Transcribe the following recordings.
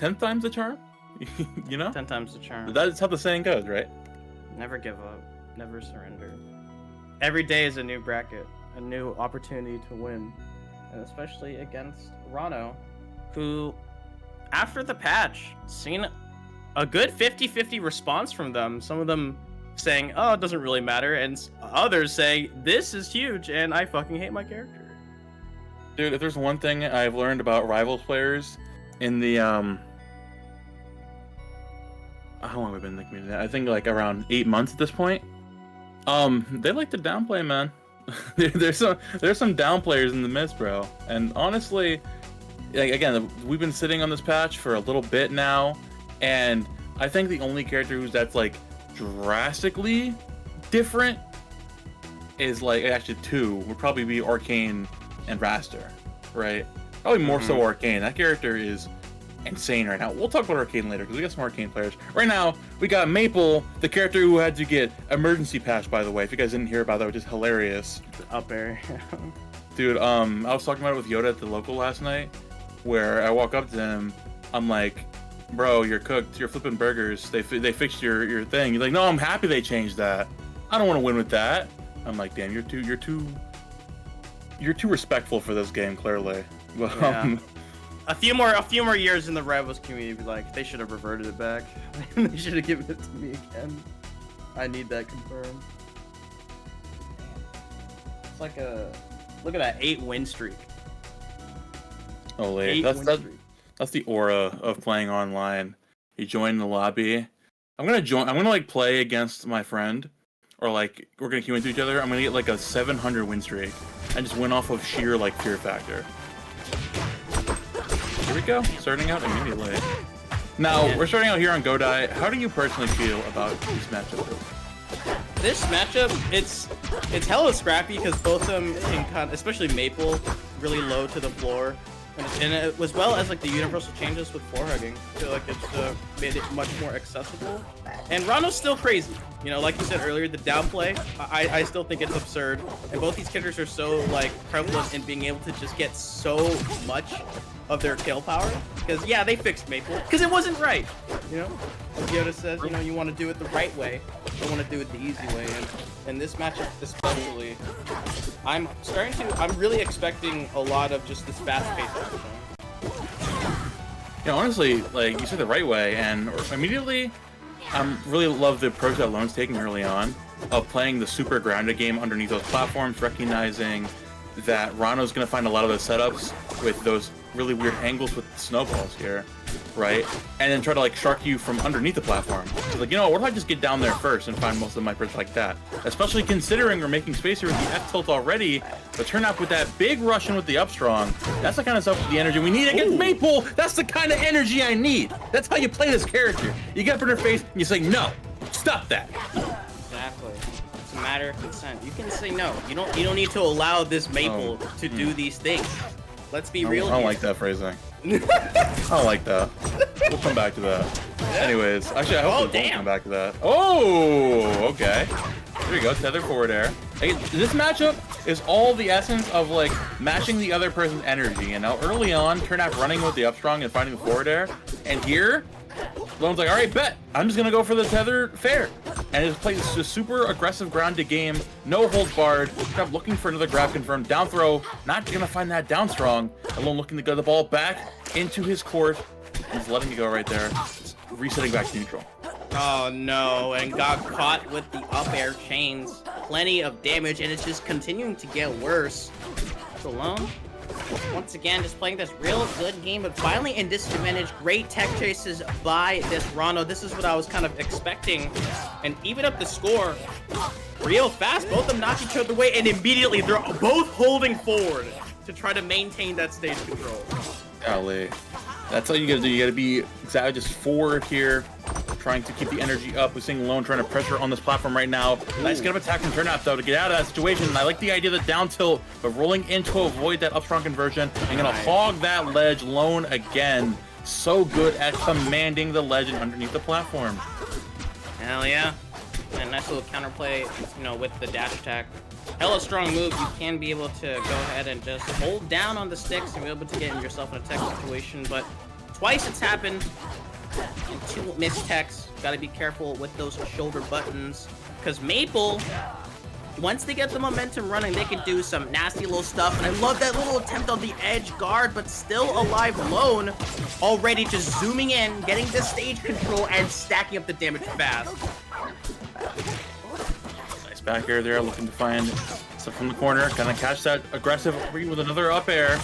10 times the charm. You know? 10 times the charm. That's how the saying goes, right? Never give up. Never surrender. Every day is a new bracket, a new opportunity to win, and especially against Ranno, who, after the patch, seen a good 50-50 response from them. Some of them saying, "Oh, it doesn't really matter," and others saying, "This is huge, and I fucking hate my character." Dude, if there's one thing I've learned about Rivals players in the how long have I been in the community? I think like around 8 months at this point. They like to downplay, man. there's some downplayers in the mist, bro. And honestly, like, again, we've been sitting on this patch for a little bit now, and I think the only character that's like drastically different is like actually two would probably be Arcane and Raster, right? Probably more so Arcane. That character is insane right now. We'll talk about Arcane later because we got some Arcane players. Right now, we got Maypul, the character who had to get emergency patch, by the way. If you guys didn't hear about that, which is hilarious. Up air. Dude, I was talking about it with Yoda at the local last night, where I walk up to him, I'm like, bro, you're cooked, you're flipping burgers, they fixed your thing. He's like, no, I'm happy they changed that. I don't want to win with that. I'm like, damn, you're too respectful for this game, clearly. But, yeah. A few more years in the Rivals community, be like, they should have reverted it back. They should have given it to me again. I need that confirmed. It's like look at that 8-win streak. Oh, wait, that's the aura of playing online. You join the lobby. I'm gonna like play against my friend, or like we're gonna queue into each other. I'm gonna get like a 700 win streak and just win off of sheer like fear factor. Here we go, starting out immediately. Now, we're starting out here on Godai. How do you personally feel about this matchup? This matchup, it's hella scrappy because both of them can kind of, especially Maypul, really low to the floor. And as well as like the universal changes with floor hugging. I feel like it's made it much more accessible. And Ranno's still crazy. You know, like you said earlier, the downplay, I still think it's absurd. And both these characters are so like prevalent in being able to just get so much of their kill power. Because yeah, they fixed Maypul because it wasn't right. You know, as Yoda says, you know, you want to do it the right way. You don't want to do it the easy way. And this matchup especially, I'm really expecting a lot of just this fast-paced action. Yeah, honestly, like you said the right way, and immediately, really love the approach that Lone's taking early on of playing the super grounded game underneath those platforms, recognizing that Ranno's gonna find a lot of those setups with those really weird angles with snowballs here, right? And then try to like shark you from underneath the platform. So like, you know, what if I just get down there first and find most of my perch like that? Especially considering we're making space here with the F tilt already, but Turnap with that big rush in with the up strong, that's the kind of stuff with the energy we need against Maypul. That's the kind of energy I need. That's how you play this character. You get up in her face and you say, no, stop that. Exactly. It's a matter of consent. You can say no. You don't need to allow this Maypul to do these things. Let's be real. I don't like that phrasing. I don't like that. We'll come back to that. Anyways, actually, I hope we'll come back to that. Oh, okay. There you go, tether forward air. Hey, this matchup is all the essence of like matching the other person's energy. And now early on, Turnap running with the up strong and finding the forward air. And here, Lone's like, all right, bet. I'm just gonna go for the tether fair. And his play is just super aggressive grounded game, no holds barred. Turnap looking for another grab confirmed. Down throw, not gonna find that down strong. Alone looking to get the ball back into his court. He's letting it go right there. Just resetting back to neutral. Oh no, and got caught with the up air chains. Plenty of damage, and it's just continuing to get worse. Alone, once again, just playing this real good game, but finally in disadvantage. Great tech chases by this Ranno. This is what I was kind of expecting. And even up the score real fast. Both of them knock each other away, and immediately they're both holding forward to try to maintain that stage control. Golly. That's all you gotta do. You gotta be exactly just forward here, trying to keep the energy up. We're seeing Lone trying to pressure on this platform right now. Nice get up attack from Turnap though to get out of that situation. And I like the idea of the down tilt, but rolling in to avoid that up strong conversion and gonna hog that ledge. Lone again. So good at commanding the ledge and underneath the platform. Hell yeah. And nice little counterplay, you know, with the dash attack. Hella strong move. You can be able to go ahead and just hold down on the sticks and be able to get yourself in a tech situation, but twice it's happened. And 2 missed techs. Gotta be careful with those shoulder buttons. Because Maypul, once they get the momentum running, they can do some nasty little stuff. And I love that little attempt on the edge guard, but still alive Lone. Already just zooming in, getting the stage control, and stacking up the damage fast. Nice back air there, looking to find stuff from the corner. Gonna catch that aggressive read with another up air.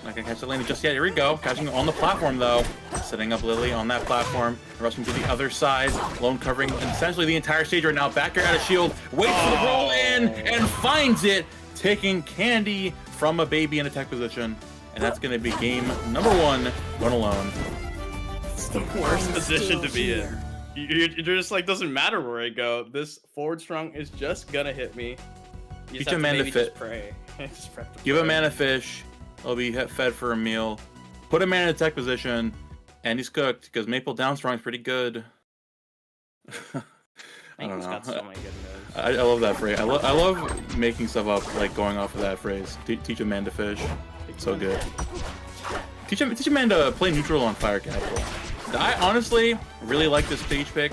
Not gonna catch the landing just yet. Here we go. Catching on the platform though. Setting up Lily on that platform. Rushing to the other side. Lone covering essentially the entire stage right now. Back air out of shield. Waits for the roll in and finds it. Taking candy from a baby in attack position. And that's gonna be game number 1. Lone alone. It's the worst position to be in. You're just like, doesn't matter where I go. This forward strong is just gonna hit me. You Teach a man to fit. Pray. Give a man a fish. He'll be fed for a meal. Put a man in attack position, and he's cooked because Maypul down strong is pretty good. I don't know. Got so many good moves. I love that phrase. I love making stuff up, like going off of that phrase. Teach a man to fish. It's so good. Teach a man to play neutral on Fire Capital. I honestly really like this stage pick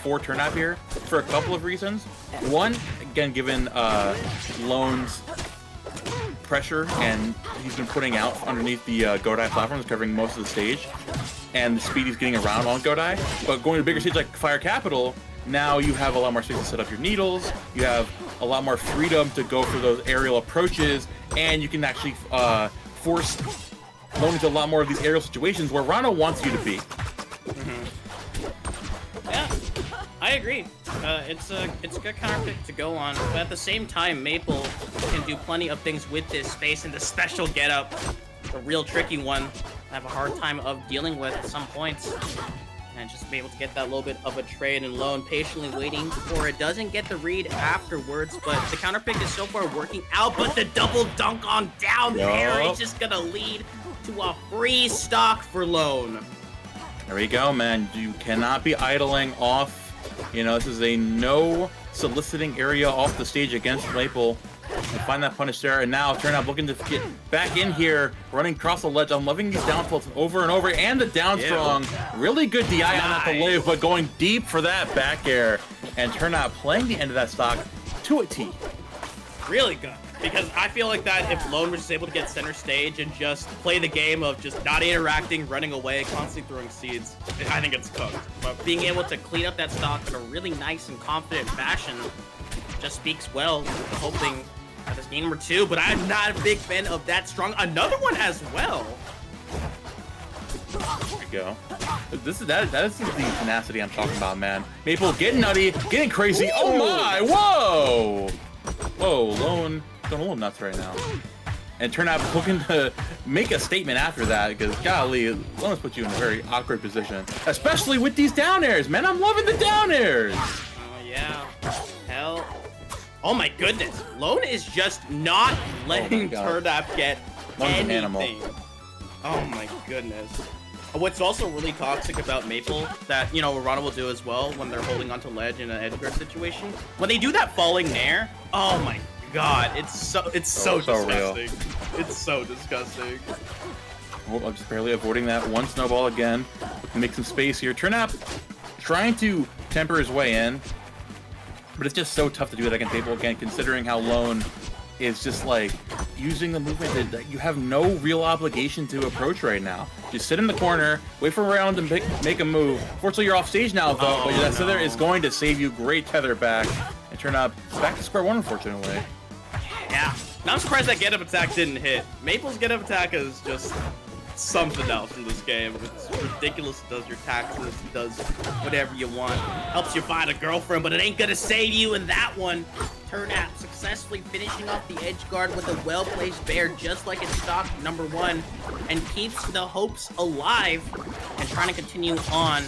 for Turnap here for a couple of reasons. One, again, given Lone's pressure and he's been putting out underneath the Godai platforms, covering most of the stage, and the speed he's getting around on Godai. But going to a bigger stage like Fire Capital, now you have a lot more space to set up your needles, you have a lot more freedom to go for those aerial approaches, and you can actually force Lone into a lot more of these aerial situations where Ranno wants you to be. Yeah, I agree. It's a good counter pick to go on, but at the same time, Maypul can do plenty of things with this space, and the special getup, a real tricky one, I have a hard time of dealing with at some points. And just be able to get that little bit of a trade, and Lone patiently waiting for it. Doesn't get the read afterwards, but the counter pick is so far working out, but the double dunk on down there is just gonna lead to a free stock for Lone. There we go, man. You cannot be idling off. You know, this is a no soliciting area off the stage against Maypul. You find that punish there, and now Turnap looking to get back in here, running across the ledge. I'm loving these down tilts over and over, and the down strong. Really good DI on that to live, but going deep for that back air. And Turnap playing the end of that stock to a T. Really good. Because I feel like that if Lone was just able to get center stage and just play the game of just not interacting, running away, constantly throwing seeds, I think it's cooked. But being able to clean up that stock in a really nice and confident fashion just speaks well, hoping that is game number 2, but I'm not a big fan of that strong. Another one as well. There we go. That is the tenacity I'm talking about, man. Maypul getting nutty, getting crazy. Ooh. Oh my! Whoa! Whoa, Lone going a little nuts right now. And Turnap looking to make a statement after that, because golly, Lone's put you in a very awkward position, especially with these down airs, man. I'm loving the down airs. Oh yeah, hell. Oh my goodness, Lone is just not letting Turnap get anything. An animal. Oh my goodness. What's also really toxic about Maypul that, you know, Ranno will do as well when they're holding onto ledge in an edge guard situation. When they do that falling nair, oh my god, it's so disgusting. Real. It's so disgusting. Oh, I'm just barely avoiding that one snowball again. Make some space here. Turnap trying to temper his way in, but it's just so tough to do that against Maypul again, considering how Lone is just like using the movement that you have no real obligation to approach right now. Just sit in the corner, wait for a round to make a move. Fortunately, you're off stage now, though, but that tether is going to save you. Great tether back. And Turnap back to square one, unfortunately. Yeah. Now I'm surprised that get-up attack didn't hit. Maple's get-up attack is just something else in this game. It's ridiculous. It does your taxes, it does whatever you want. Helps you find a girlfriend, but it ain't gonna save you in that one. Turnap successfully finishing off the edge guard with a well-placed bear, just like in stock number 1, and keeps the hopes alive and trying to continue on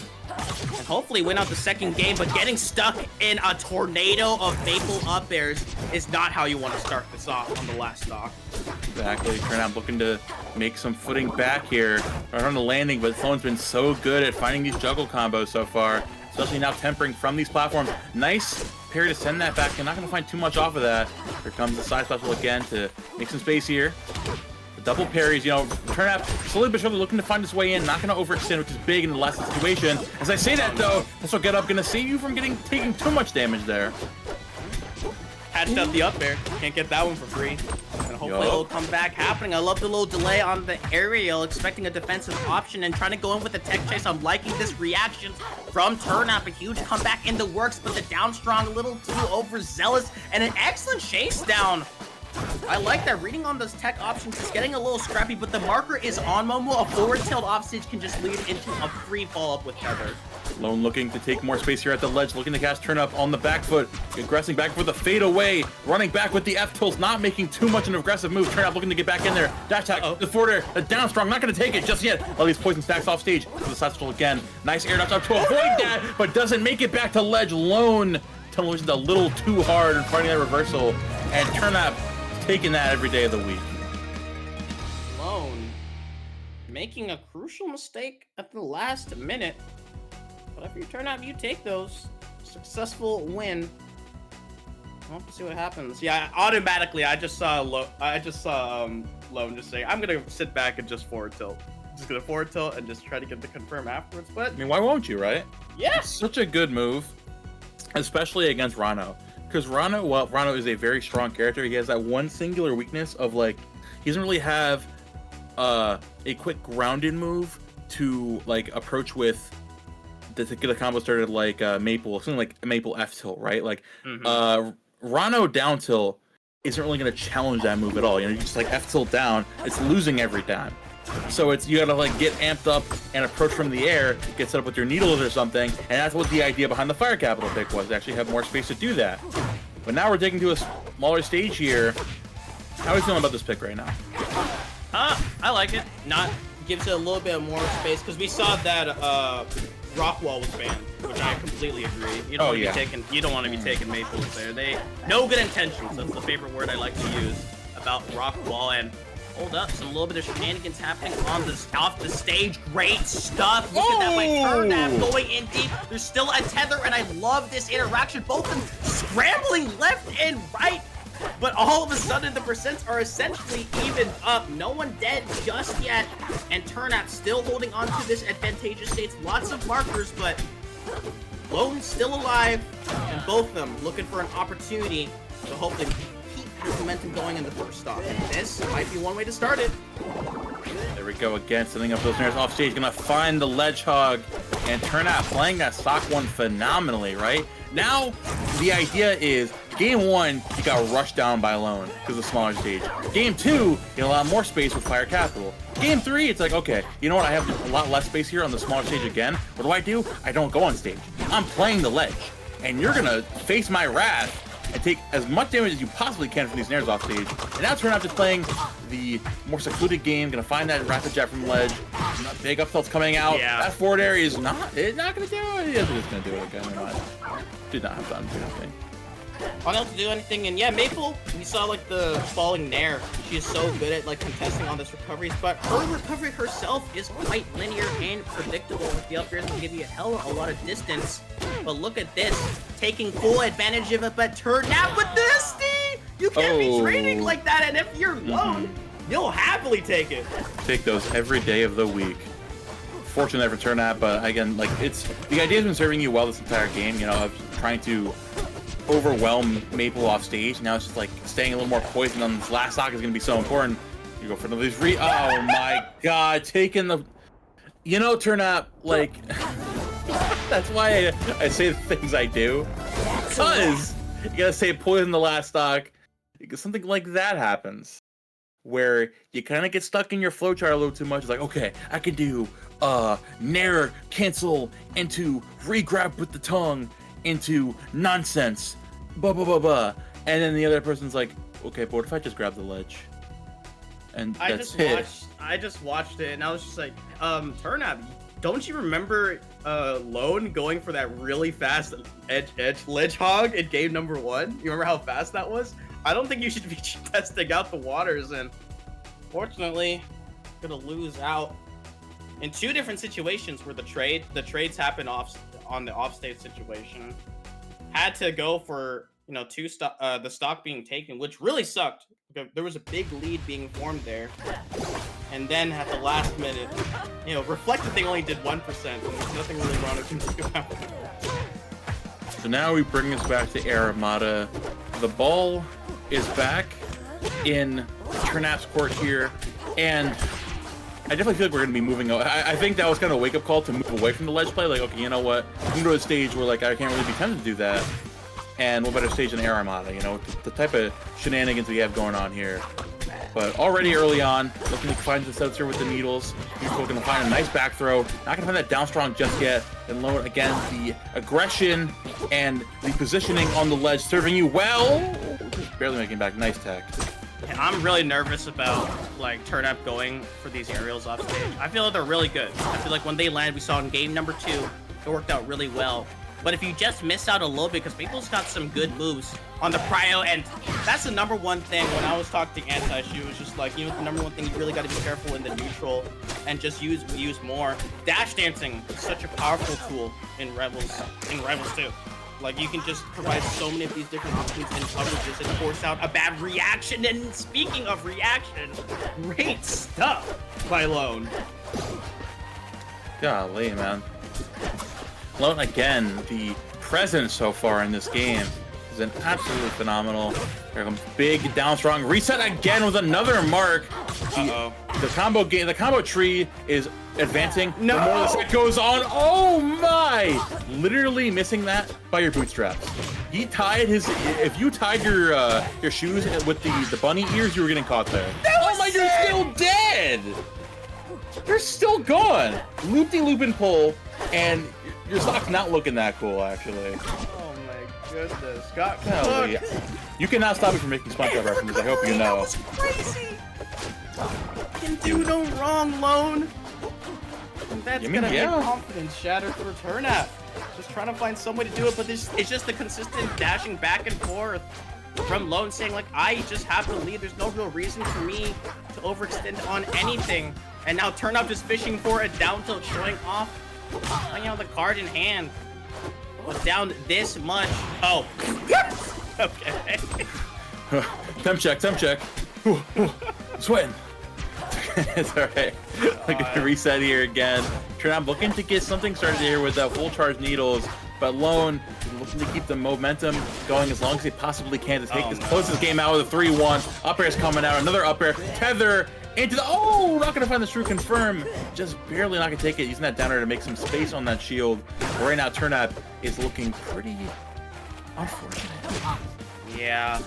and hopefully win out the second game, but getting stuck in a tornado of Maypul up airs is not how you want to start this off on the last stock. Exactly. Turnap looking to make some footing back here. Right on the landing, but Sloan's been so good at finding these juggle combos so far, especially now tempering from these platforms. Nice parry to send that back. You're not going to find too much off of that. Here comes the side special again to make some space here. double parries, you know, Turnap slowly but surely looking to find his way in, not going to overextend, which is big in the last situation. As I say that, though, this will get up, going to save you from taking too much damage there. Hatched out the up air. Can't get that one for free. And hopefully it'll come back happening. I love the little delay on the aerial, expecting a defensive option and trying to go in with the tech chase. I'm liking this reaction from Turnap. A huge comeback in the works, but the down strong a little too overzealous, and an excellent chase down. I like that. Reading on those tech options is getting a little scrappy, but the marker is on Momo. A forward tilt offstage can just lead into a free follow-up with Tether. Lone looking to take more space here at the ledge, looking to cast Turnap on the back foot, aggressing back for the fade away, running back with the F tilts, not making too much an aggressive move. Turnap looking to get back in there. Dash attack, the forward air, the down strong, not going to take it just yet. All these poison stacks off stage. To the side again. Nice air dash up to avoid that, but doesn't make it back to ledge. Lone tunnels a little too hard and finding that reversal, and Turnap taking that every day of the week. Lone making a crucial mistake at the last minute. But if you turn out, you take those. Successful win. We'll have to see what happens. Yeah, automatically, I just saw Lone just saying, I'm gonna sit back and just forward tilt. Just gonna forward tilt and just try to get the confirm afterwards. But I mean, why won't you, right? Yeah, it's such a good move, especially against Ranno. Because Ranno is a very strong character. He has that one singular weakness of like, he doesn't really have a quick grounded move to like approach with to get a combo started like Maypul, something like Maypul F tilt, right? Like Ranno down tilt isn't really going to challenge that move at all. You know, you just like F tilt down, it's losing every time. So it's you gotta like get amped up and approach from the air, get set up with your needles or something, and that's what the idea behind the Fire Capital pick was, to actually have more space to do that. But now we're taking to a smaller stage here. How are you feeling about this pick right now? I like it. Gives it a little bit more space because we saw that Rockwall was banned, which I completely agree. You don't want to be taking. You don't want to be taking Maypul there. They no good intentions. That's the favorite word I like to use about Rockwall. And hold up, some little bit of shenanigans happening off the stage. Great stuff. Look at that, my Turnap going in deep. There's still a tether, and I love this interaction. Both of them scrambling left and right. But all of a sudden, the percents are essentially even up. No one dead just yet. And Turnap still holding on to this advantageous state. Lots of markers, but Lone's still alive. And both of them looking for an opportunity to hopefully keep this momentum going in the first stop. And this might be one way to start it. There we go again, setting up those snares off stage. Gonna find the ledge hog. And Turnap playing that stock one phenomenally, right? Now, the idea is, game one, you got rushed down by Lone because of the smaller stage. Game two, you get a lot more space with Fire Capital. Game three, it's like, okay, you know what? I have a lot less space here on the smaller stage again. What do? I don't go on stage. I'm playing the ledge. And you're going to face my wrath and take as much damage as you possibly can from these snares off stage. And now Turnap just playing the more secluded game, gonna find that rapid jet from ledge. Big up tilts coming out. Yeah. That forward area is not gonna do it. He's just gonna do it again. Did not have time to do anything. Unable to do anything, and yeah, Maypul, we saw like the falling Nair. She is so good at like contesting on this recoveries, but her recovery herself is quite linear and predictable. With the up airs will give you a lot of distance. But look at this, taking full advantage of it, but Turnap with this, Steve! You can't be trading like that, and if you're Lone, you'll happily take it. Take those every day of the week. Fortunate for Turnap, but again, like the idea's been serving you well this entire game, you know, of trying to overwhelm Maypul off stage. Now it's just like staying a little more poisoned on this last stock is going to be so important. You go for another of these oh my god, taking the, you know, Turnap, like that's why I say the things I do, because you gotta say poison the last stock, because something like that happens where you kind of get stuck in your flowchart a little too much. It's like, okay, I can do Nair cancel into re-grab with the tongue into nonsense, and then the other person's like, okay, but what if I just grab the ledge? And I just watched it, and I was just like, Turnap, don't you remember Lone going for that really fast edge ledge hog in game number 1? You remember how fast that was? I don't think you should be testing out the waters, and fortunately, gonna lose out in 2 different situations where the trades happen on the offstage situation. Had to go for you know, the stock being taken, which really sucked. There was a big lead being formed there, and then at the last minute, you know, reflected thing only did 1%, and there's nothing really Ranno can do about it. So now we bring us back to Air Armada. The ball is back in Turnap's court here, and I definitely feel like we're going to be moving. I think that was kind of a wake-up call to move away from the ledge play. Like, okay, you know what? We can go to a stage where like I can't really be tempted to do that, and what better stage than Air Armada? You know, the type of shenanigans we have going on here. But already early on, looking to find the sets here with the needles. He's looking to find a nice back throw. Not gonna find that down strong just yet. And Lone, again, the aggression and the positioning on the ledge serving you well. Just barely making back. Nice tech. And I'm really nervous about like Turnap going for these aerials off stage. I feel like they're really good. I feel like when they land, we saw in game number 2, it worked out really well. But if you just miss out a little bit, because Maypul's got some good moves on the prio, and that's the number one thing when I was talking to Anti-Shoe, it was just like, you know, the number one thing you really got to be careful in the neutral and just use more. Dash dancing is such a powerful tool in Rivals 2. Like, you can just provide so many of these different options and coverages and force out a bad reaction. And speaking of reaction, great stuff by Lone. Golly, man. Lone, again, the presence so far in this game is an absolutely phenomenal. Here comes big down strong reset again with another mark. The combo tree is advancing. No! The more the set goes on, oh my! Literally missing that by your bootstraps. He tied his. If you tied your shoes with the bunny ears, you were getting caught there. Oh my! You're still dead. You're still gone. Loop-de-loop and pull, and your stock's not looking that cool, actually. Oh my goodness, got Golly. You cannot stop me from making SpongeBob references. I hope you know. That was crazy. Can do no wrong, Lone. And that's gonna be confidence shattered for Turnap. Just trying to find some way to do it, but it's just the consistent dashing back and forth from Lone, saying like, I just have to lead. There's no real reason for me to overextend on anything. And now Turnap just fishing for a down tilt, showing off, you know, the card in hand. Was down this much. Oh. Okay. Temp check. Sweating. It's alright. Look at the reset here again. Turnap looking to get something started here with full charge needles, but Lone looking to keep the momentum going as long as he possibly can to take close this game out with a 3-1. Up air's coming out, another up air, tether into the not gonna find the true confirm. Just barely not gonna take it, using that down air to make some space on that shield. But right now Turnap is looking pretty unfortunate. Yeah,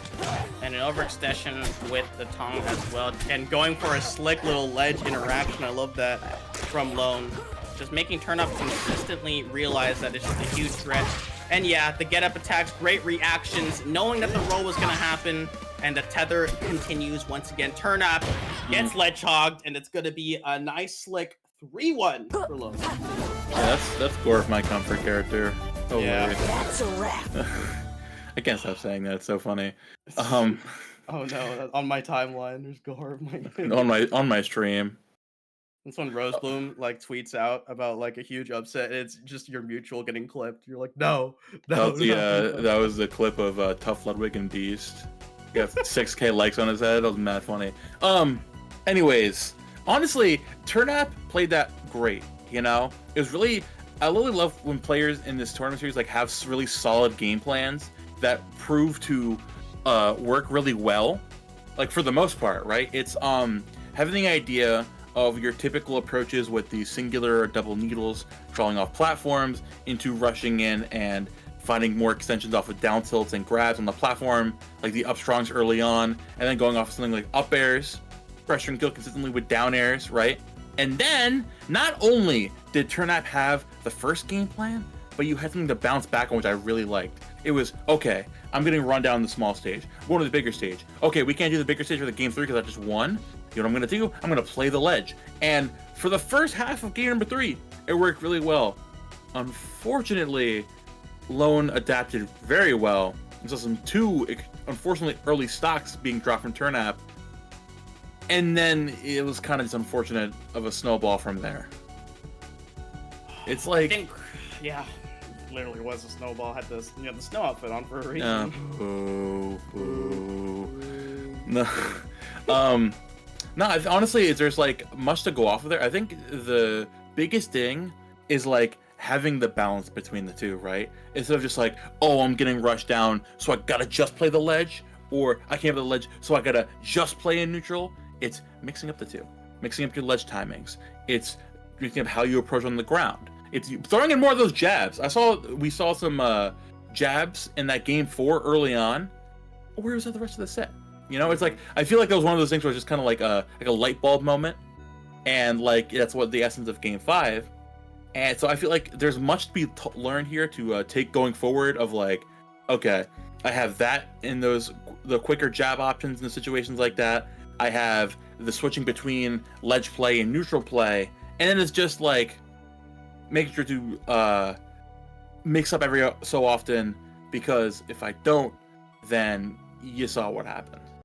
and an overextension with the tongue as well, and going for a slick little ledge interaction. I love that from Lone. Just making Turnap consistently realize that it's just a huge threat. And yeah, the get up attacks, great reactions, knowing that the roll was gonna happen, and the tether continues once again. Turnap gets ledge hogged, and it's gonna be a nice slick 3-1 for Lone. Yeah, that's Gorf, my comfort character. Oh, yeah. That's a wrap. I can't stop saying that. It's so funny. Oh no! On my timeline, there's Gorf. on my stream. That's when Rosebloom like tweets out about like a huge upset. And it's just your mutual getting clipped. You're like, no. That was the clip of Tough Ludwig and Beast. He got 6K likes on his head. That was mad funny. Anyways, honestly, Turnap played that great. You know, it was really. I really love when players in this tournament series like have really solid game plans that prove to work really well, like for the most part, right? It's having the idea of your typical approaches with the singular or double needles, drawing off platforms into rushing in and finding more extensions off of down tilts and grabs on the platform, like the up strongs early on, and then going off of something like up airs, pressuring kill consistently with down airs, right? And then, not only did Turnap have the first game plan, but you had something to bounce back on, which I really liked. It was, okay, I'm getting run down the small stage. We're going to the bigger stage. Okay, we can't do the bigger stage for the game 3 because I just won. You know what I'm going to do? I'm going to play the ledge. And for the first half of game number 3, it worked really well. Unfortunately, Lone adapted very well. And saw some unfortunately, early stocks being dropped from Turnap. And then it was kind of just unfortunate of a snowball from there. It's like... Yeah. literally was a snowball. Had this, the snow outfit on for a reason. No. No, honestly, there's like much to go off of there. I think the biggest thing is like having the balance between the two, right? Instead of just like, oh, I'm getting rushed down, so I gotta just play the ledge, or I can't play the ledge, so I gotta just play in neutral. It's mixing up the two, mixing up your ledge timings. It's mixing up how you approach on the ground. It's throwing in more of those jabs. We saw some jabs in that game 4 early on. Where was that the rest of the set? You know, it's like I feel like that was one of those things where it's just kind of like a light bulb moment, and like that's what the essence of Game 5. And so I feel like there's much to be learned here to take going forward. Of like, okay, I have that in the quicker jab options in situations like that. I have the switching between ledge play and neutral play, and then it's just like making sure to mix up every so often, because if I don't, then you saw what happened.